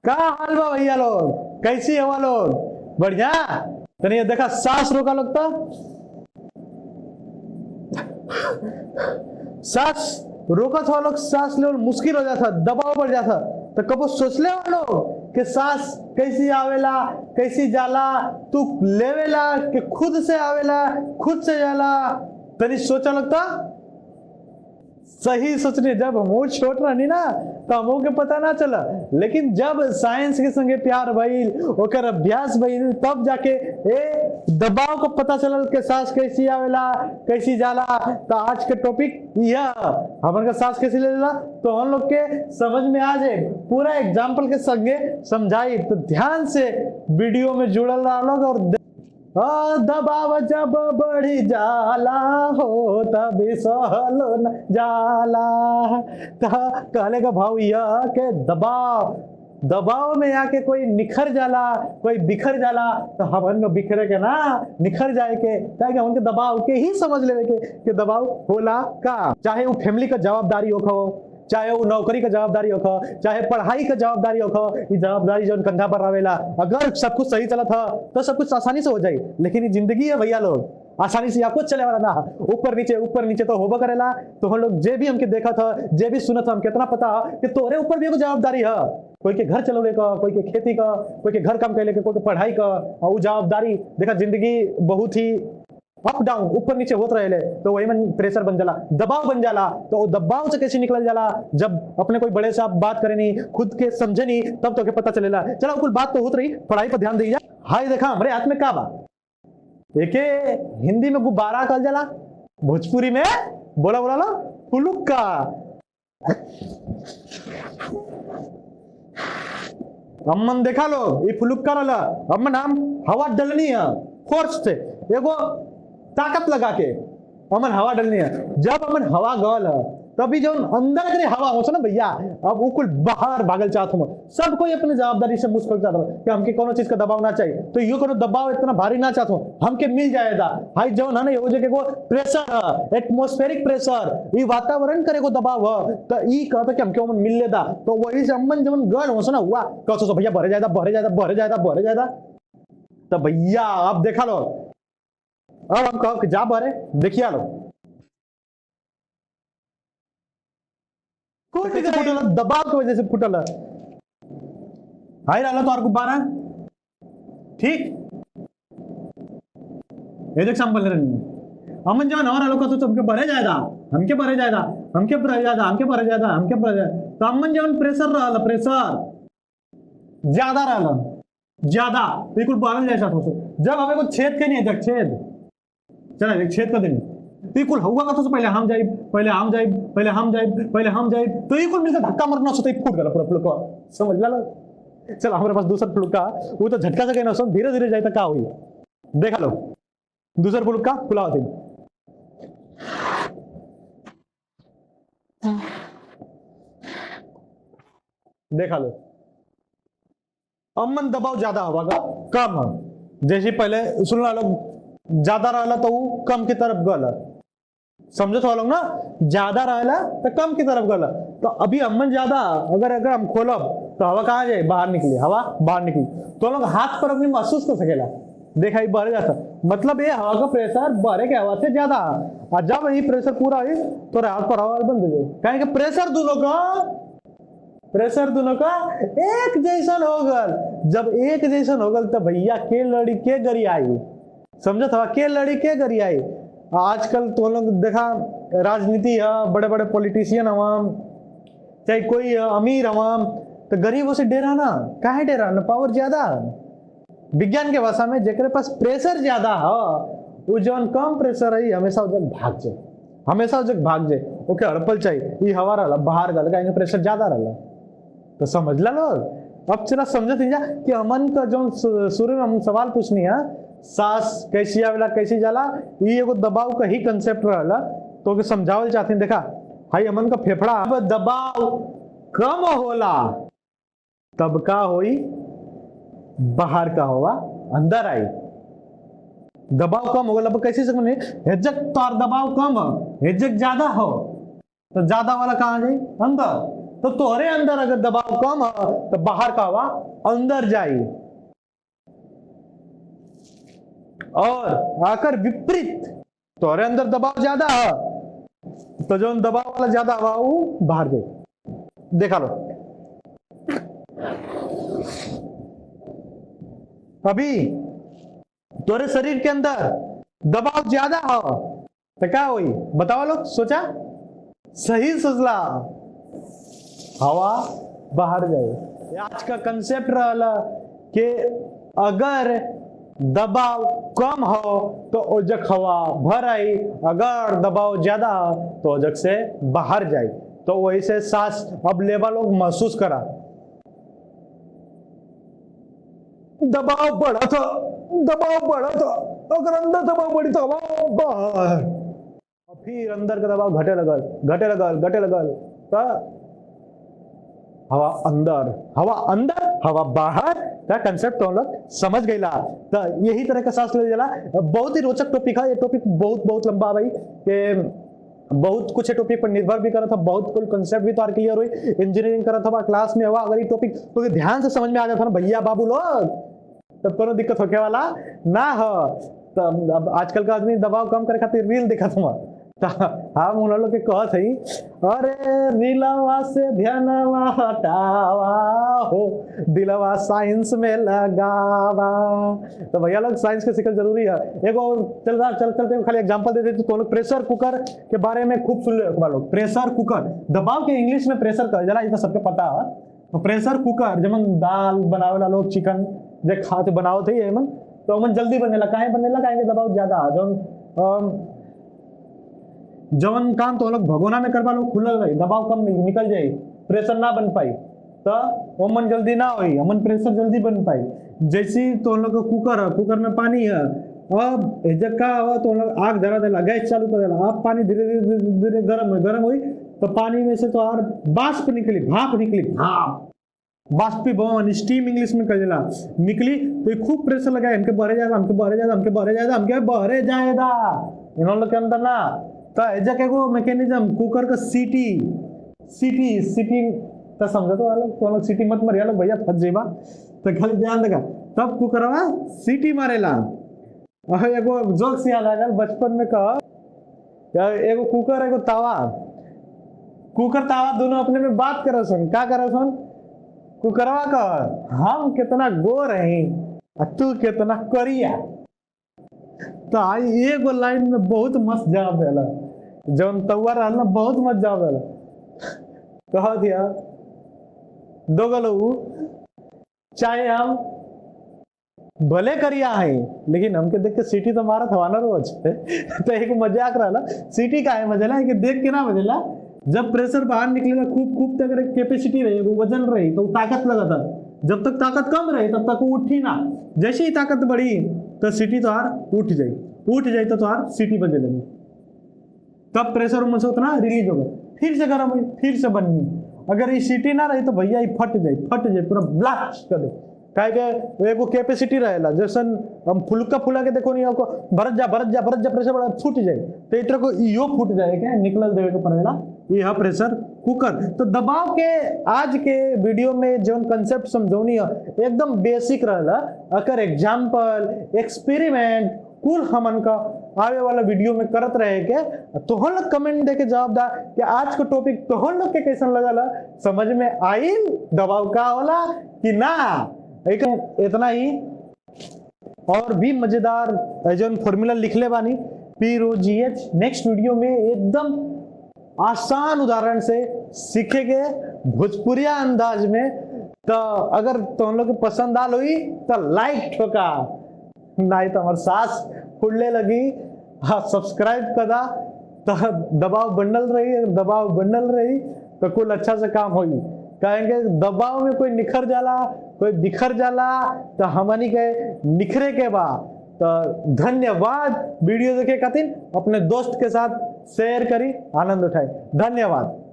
का हाल बा भैया लोग, कैसी हवा लोग, बढ़िया। तनी ये देखा सांस रोका लोग तो सांस रोकत हो लोग, सांस ले मुश्किल हो जाता, दबाव बढ़ जाता। तो कबो सोचले हो लोग कि सांस कैसी आवेला कैसी जाला, तू लेवेला कि खुद से आवेला खुद से जाला, तनी सोचा लगता। सही सोचने जब हम छोट रहनी ना तो हमो के पता ना चला, लेकिन जब साइंस के संगे प्यार भइल, ओकर अभ्यास भइल, तब जाके दबाव को पता चलल कि सांस कैसी आवेला कैसी जाला। तो आज के टॉपिक यह हमन का सांस कैसी लेला तो हम लोग के समझ में आ जाए, पूरा एग्जाम्पल के संगे समझाई। तो ध्यान से वीडियो में जुड़ल रहा लोग। और दबाव जब बढ़ी जाला हो तब सहलो न जाला। कहले का भाव यह के दबाव में आके कोई निखर जाला कोई बिखर जाला, तो हमन को बिखरे के ना निखर जाए के, ताकि हमन के दबाव के ही समझ लेवे के दबाव होला का। चाहे वो फैमिली का जवाबदारी हो, चाहे वो नौकरी का जवाबदारी हो, चाहे पढ़ाई का जवाबदारी हो, ये जवाबदारी जो कंधा पर आवेला। अगर सब कुछ सही चला था तो सब कुछ आसानी से हो जाए, लेकिन ये जिंदगी है भैया लोग, आसानी से या कुछ चले वाला ना, ऊपर नीचे तो होबा करेला। तो हम लोग जे भी हमके देखा था, जे भी सुना था, हम कितना पता कि तोरे ऊपर भी एगो जवाबदारी है। कोई के घर चलौले का, कोई के खेती का, कोई के घर काम कैले का, कोई के पढ़ाई का, और वो जवाबदारी देखा जिंदगी बहुत ही अप डाउन ऊपर नीचे होत रहे। तो वही में प्रेशर बन जाला, दबाव बन जाला। तो दबाव से कैसे निकल जाला, जब अपने कोई बड़े से आप बात करे नहीं, खुद के समझे नहीं, तब तो के पता चलेला। चलो कुल बात तो होत रही, पढ़ाई पर ध्यान दीजिए। हाय देखा हमारे हाथ में का बा, एके हिंदी में गुब्बारा कहल जाला, भोजपुरी में बोला लो फुलुक्का। अम्मन देखा लो ये फुलुक्का रहा, अम्मन हम हवा डलनी है फोर्स से, एगो ताकत लगा के अमन हवा डलनी है। जब अमन हवा गल तभी जो अंदर के हवा हो ना भैया, अब वो कुल बाहर भागल चाहत हूँ। सब कोई अपनी जवाबदारी से मुस्कुल चाहता हूँ कि हमके कोनो चीज का दबाव ना चाहिए, तो यो कोनो दबाव इतना भारी ना चाहता हूँ, हमके मिल जाएगा। हाई जो ना ये हो जाए वो प्रेशर है, एटमॉस्फेरिक प्रेशर, ये वातावरण करे को दबाव है, तो ये कहता कि हमके अमन मिल लेदा। तो वही से अमन जब गल हो ना हुआ कहते भैया भरे जाएगा। तो भैया अब देखा लो, अब हम कहो कि जा भरे, देखिए लो फुटल, दबाव की वजह से फुटल। हाई रहा तो और गुब्बारा ठीक ये एग्जांपल अमन जब और आलो तो हमके भरे जाएगा तो अमन जब प्रेशर रहा, प्रेशर ज्यादा बिल्कुल बारल जैसा हो। जब हमें को छेद के नहीं है, छेद चला छेद कर देंगे, बिल्कुल हुआ का तो पहले हम जाए तो ये कुल मिलकर धक्का मरना सोचते फूट गया पूरा फुलका, समझ ला। चलो हमारे पास दूसरा फुलका, वो तो झटका से कहना सुन, धीरे धीरे जाए का हुई देखा लो। दूसरा फुलका खुला होती देखा लो। अमन दबाव ज्यादा होगा कम, जैसे पहले सुनना लोग ज्यादा रहा तो वो कम की तरफ गल, समझो तो लोग ना, ज्यादा रहा तो कम की तरफ गल। तो अभी अमन ज्यादा अगर हम खोलब तो हवा कहाँ जाए, बाहर निकली, हवा बाहर निकली, तो लोग हाथ पर अपनी महसूस कर सकेला, देखा ही बढ़ जाता। मतलब ये हवा का प्रेशर बाहर के हवा से ज्यादा, और जब ये प्रेशर पूरा हुई तो रात पर हवा बंद हो जाए, कहें कि प्रेशर दोनों का एक जैसन हो गल। जब एक जैसन हो गल तो भैया के लड़ी के गरी आई, समझो था के लड़ी के गरी आई। आजकल तो लोग देखा राजनीति है, बड़े बड़े पॉलिटिशियन हवाम, चाहे कोई अमीर हवाम, तो गरीबों से डेरा ना, काहे डेरा ना, पावर ज्यादा। विज्ञान के भाषा में जेकरे पास प्रेशर ज्यादा है वो जौन कम प्रेशर है हमेशा भाग जाए, ओके हड़पल चाहिए, ये हवा रहा बाहर गल, प्रेशर ज्यादा रहा, तो समझ ला लोग। अब चला समझ कि अमन का जो शुरू में हम सवाल पूछनी है, सांस कैसी आवेला कैसी जाला, ये एगो दबाव का ही कंसेप्ट रहला, तो समझावल चाहते हैं। देखा हाई अमन का फेफड़ा, अब दबाव कम होला तब का होई, बाहर का होगा अंदर आई, दबाव कम होगा। अब कैसे समझे, हेजक तार दबाव कम है, हेजक ज्यादा हो तो ज्यादा वाला कहाँ जाए अंदर, तो तोहरे अंदर अगर दबाव कम है तो बाहर का हवा अंदर जाई, और आकर विपरीत तोहरे अंदर दबाव ज्यादा है तो जो दबाव वाला ज्यादा हवा वो बाहर जाए। देखा लो अभी तोरे शरीर के अंदर दबाव ज्यादा हो तो क्या हुई बताओ लोग, सोचा सही सोचला, हवा बाहर जाए। आज का कंसेप्ट रहा कि अगर दबाव कम हो तो ओजक हवा भर आई, अगर दबाव ज्यादा हो तो ओजक से बाहर जाए। तो वही से सांस अब लेवल लोग महसूस करा, दबाव बढ़ा था, दबाव बढ़ा था, अगर अंदर दबाव बढ़ी तो हवा बाहर, फिर अंदर का दबाव घटे लगल घटे लगल घटे लगल तो हवा अंदर हवा बाहर का कंसेप्ट तो हम लोग समझ गईला। तो यही तरह का सांस ले जाला। बहुत ही रोचक टॉपिक है ये, टॉपिक बहुत बहुत लंबा भाई के बहुत कुछ टॉपिक पर निर्भर भी करा था, बहुत कुछ कंसेप्ट भी तो क्लियर हुई, इंजीनियरिंग करा था क्लास में हुआ। अगर ये टॉपिक तो ध्यान से समझ में आ जाता ना भैया बाबू लोग, तब कोनो दिक्कत होके वाला ना हो। तो अब आजकल का आदमी दबाव कम करे खातिर रील देखा था, हम उन लोग के कहत हई अरे रीलवा से ध्यानवा हटावा हो, दिलवा साइंस में लगावा। तो भैया लोग साइंस के सीखल जरूरी है। एगो चलते खाली एग्जांपल दे देते तो लोग प्रेशर कुकर के बारे में खूब सुन ले लोग। प्रेशर कुकर दबाव के इंग्लिश में प्रेशर कहल जाला, ये तो सबके पता है। तो प्रेशर कुकर जमन दाल बनावेला लोग, चिकन जे खाते बनावत है एमन, तो मन जल्दी बनेला, काहे बनेला काहे दबाव ज्यादा जौन जवन काम तो लोग भगोना में करवा लोग खुलल रही, दबाव कम निकल जाए, प्रेशर ना बन पाई तो मन जल्दी ना होई, हमन प्रेशर जल्दी बन पाई। जैसी तो लोग कुकर है, कुकर में पानी है, अब जगह हुआ तो लोग आग धरा देला, गैस चालू कर देला, अब पानी धीरे धीरे धीरे गर्म हुई तो पानी में से तो और बाष्प निकली, भाप निकली, भाप बाष्पीभवन स्टीम इंग्लिश में कहेला निकली। तो खूब प्रेशर लगाए, हमके बहरे जाएगा, हमके बहरे जाएगा, हमके बहरे जाएगा, हमके बहरे जाएगा इन लोग के अंदर ना। तो एजक एगो मैकेनिज्म कुकर का सीटी तो समझो तो लोग सीटी मत मारिया लोग भैया फंस जेबा, तो खाली ध्यान देगा तब कुकरवा सीटी मारेला। एगो जोक से याद आ गया बचपन में कहा एगो कुकर एगो तावा, कुकर तावा दोनों अपने में बात करे सुन, क्या करे सुन, कुकरवा कह हम कितना गोर हैं तू कितना करिया। तो एगो लाइन में बहुत मस्त जवाब देला, जौन तौआ रहल ना बहुत मस्त जवाब देला, कह दिया दो गलू चाहे हम भले करिया है लेकिन हमके देख के सीटी तो मारत हवा ना रोज। तो एक मजाक रहला, सीटी का है मजेला कि देख के ना बजेला, जब प्रेशर बाहर निकलेगा खूब तक कैपेसिटी रही, वो वजन रही तो ताकत लगा था, जब तक ताकत कम रही तब तक वो उठी ना, जैसे ही ताकत बढ़ी तो सीटी तो उठ जाई तो सीटी बजे लगी, तब प्रेशर में से उतना रिलीज होगा, फिर से गर्म हुई, फिर से बननी। अगर ये सीटी ना रही तो भैया ये फट जाए पूरा ब्लास्ट कर दे, काहे एगो कैपेसिटी रहेला, जैसन हम फुला के देखो नहीं आपको भरत जा प्रेशर बड़ा फूट जाए, तो इतना को इहो फूट जाए क्या निकल देवे के पड़ेला, यह प्रेशर कुकर। तो दबाव के आज के वीडियो में जो कंसेप्ट समझौनी है एकदम बेसिक रहला, अगर एग्जाम्पल एक्सपेरिमेंट कुल हमन का आवे वाला वीडियो में करत रहे के, तो हम लोग कमेंट दे के जवाब दा कि आज का टॉपिक तो हम लोग के कैसन लगला, समझ में आई दबाव का होला कि ना। इतना ही और भी मजेदार जो फॉर्मूला लिख ले बानी PROGH नेक्स्ट वीडियो में एकदम आसान उदाहरण से सीखेंगे भोजपुरिया अंदाज में। तो अगर तुम लोग पसंद आल हुई तो लाइक ठोका, नहीं तो हमारे सांस फूलने लगी, हाँ सब्सक्राइब करा तो दबाव बनल रही तो कुल अच्छा से काम होगी। कहेंगे दबाव में कोई निखर जाला कोई बिखर जाला तो हमनी के निखरे के बाद। तो धन्यवाद वीडियो देखे खातिर, अपने दोस्त के साथ शेयर करी, आनंद उठाए। धन्यवाद।